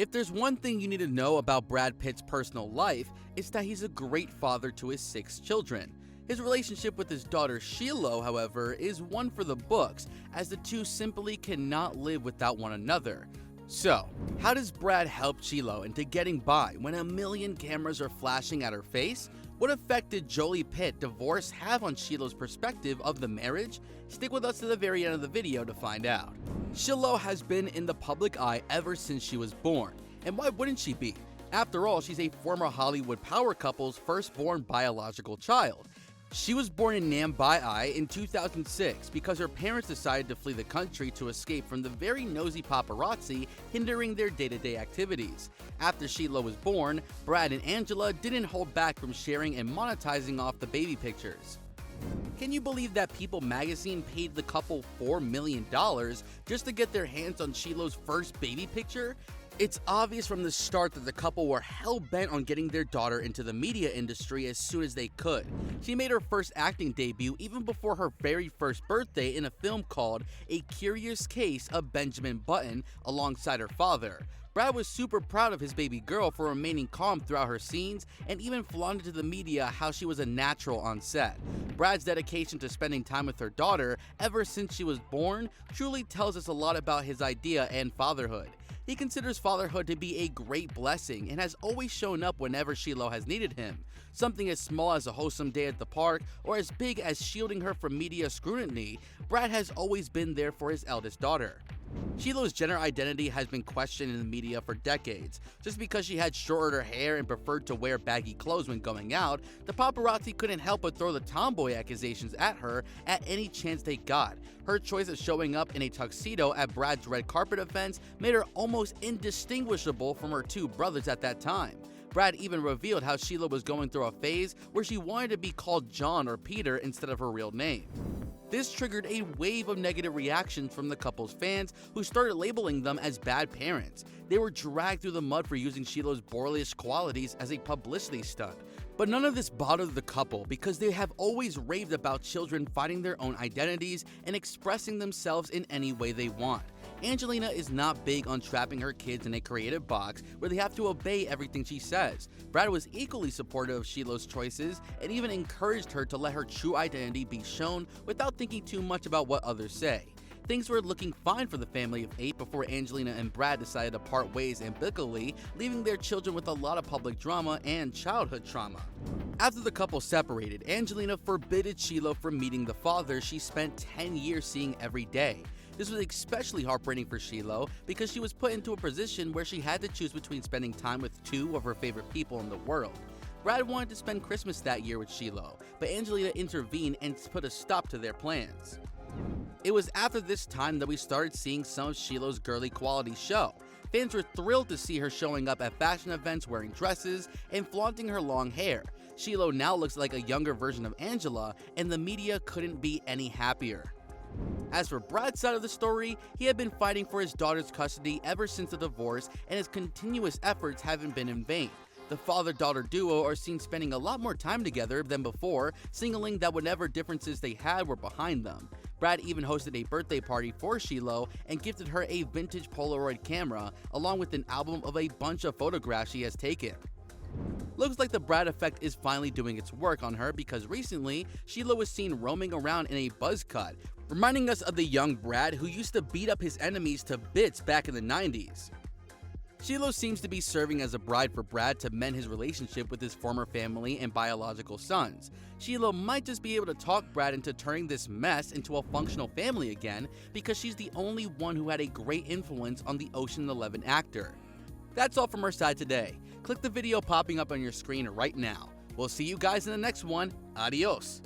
If there's one thing you need to know about Brad Pitt's personal life, it's that he's a great father to his 6 children. His relationship with his daughter Shiloh, however, is one for the books, as the two simply cannot live without one another. So, how does Brad help Shiloh into getting by when a million cameras are flashing at her face? What effect did Jolie Pitt divorce have on Shiloh's perspective of the marriage? Stick with us to the very end of the video to find out. Shiloh has been in the public eye ever since she was born, and why wouldn't she be? After all, she's a former Hollywood power couple's firstborn biological child. She was born in Nambai in 2006 because her parents decided to flee the country to escape from the very nosy paparazzi hindering their day-to-day activities. After Shiloh was born, Brad and Angela didn't hold back from sharing and monetizing off the baby pictures. Can you believe that People magazine paid the couple $4 million just to get their hands on Shiloh's first baby picture? It's obvious from the start that the couple were hell-bent on getting their daughter into the media industry as soon as they could. She made her first acting debut even before her very first birthday in a film called A Curious Case of Benjamin Button alongside her father. Brad was super proud of his baby girl for remaining calm throughout her scenes and even flaunted to the media how she was a natural on set. Brad's dedication to spending time with her daughter ever since she was born truly tells us a lot about his idea and fatherhood. He considers fatherhood to be a great blessing and has always shown up whenever Shiloh has needed him. Something as small as a wholesome day at the park or as big as shielding her from media scrutiny, Brad has always been there for his eldest daughter. Shiloh's gender identity has been questioned in the media for decades. Just because she had shorter hair and preferred to wear baggy clothes when going out, the paparazzi couldn't help but throw the tomboy accusations at her at any chance they got. Her choice of showing up in a tuxedo at Brad's red carpet events made her almost indistinguishable from her 2 brothers at that time. Brad even revealed how Shiloh was going through a phase where she wanted to be called John or Peter instead of her real name. This triggered a wave of negative reactions from the couple's fans, who started labeling them as bad parents. They were dragged through the mud for using Shiloh's boyish qualities as a publicity stunt. But none of this bothered the couple because they have always raved about children finding their own identities and expressing themselves in any way they want. Angelina is not big on trapping her kids in a creative box where they have to obey everything she says. Brad was equally supportive of Shiloh's choices and even encouraged her to let her true identity be shown without thinking too much about what others say. Things were looking fine for the family of 8 before Angelina and Brad decided to part ways amicably, leaving their children with a lot of public drama and childhood trauma. After the couple separated, Angelina forbade Shiloh from meeting the father she spent 10 years seeing every day. This was especially heartbreaking for Shiloh because she was put into a position where she had to choose between spending time with 2 of her favorite people in the world. Brad wanted to spend Christmas that year with Shiloh, but Angelina intervened and put a stop to their plans. It was after this time that we started seeing some of Shiloh's girly qualities show. Fans were thrilled to see her showing up at fashion events wearing dresses and flaunting her long hair. Shiloh now looks like a younger version of Angela, and the media couldn't be any happier. As for Brad's side of the story, he had been fighting for his daughter's custody ever since the divorce, and his continuous efforts haven't been in vain. The father-daughter duo are seen spending a lot more time together than before, signaling that whatever differences they had were behind them. Brad even hosted a birthday party for Shiloh and gifted her a vintage Polaroid camera, along with an album of a bunch of photographs she has taken. Looks like the Brad effect is finally doing its work on her because recently, Shiloh was seen roaming around in a buzz cut, reminding us of the young Brad who used to beat up his enemies to bits back in the 90s. Shiloh seems to be serving as a bride for Brad to mend his relationship with his former family and biological sons. Shiloh might just be able to talk Brad into turning this mess into a functional family again because she's the only one who had a great influence on the Ocean 11 actor. That's all from our side today. Click the video popping up on your screen right now. We'll see you guys in the next one. Adios.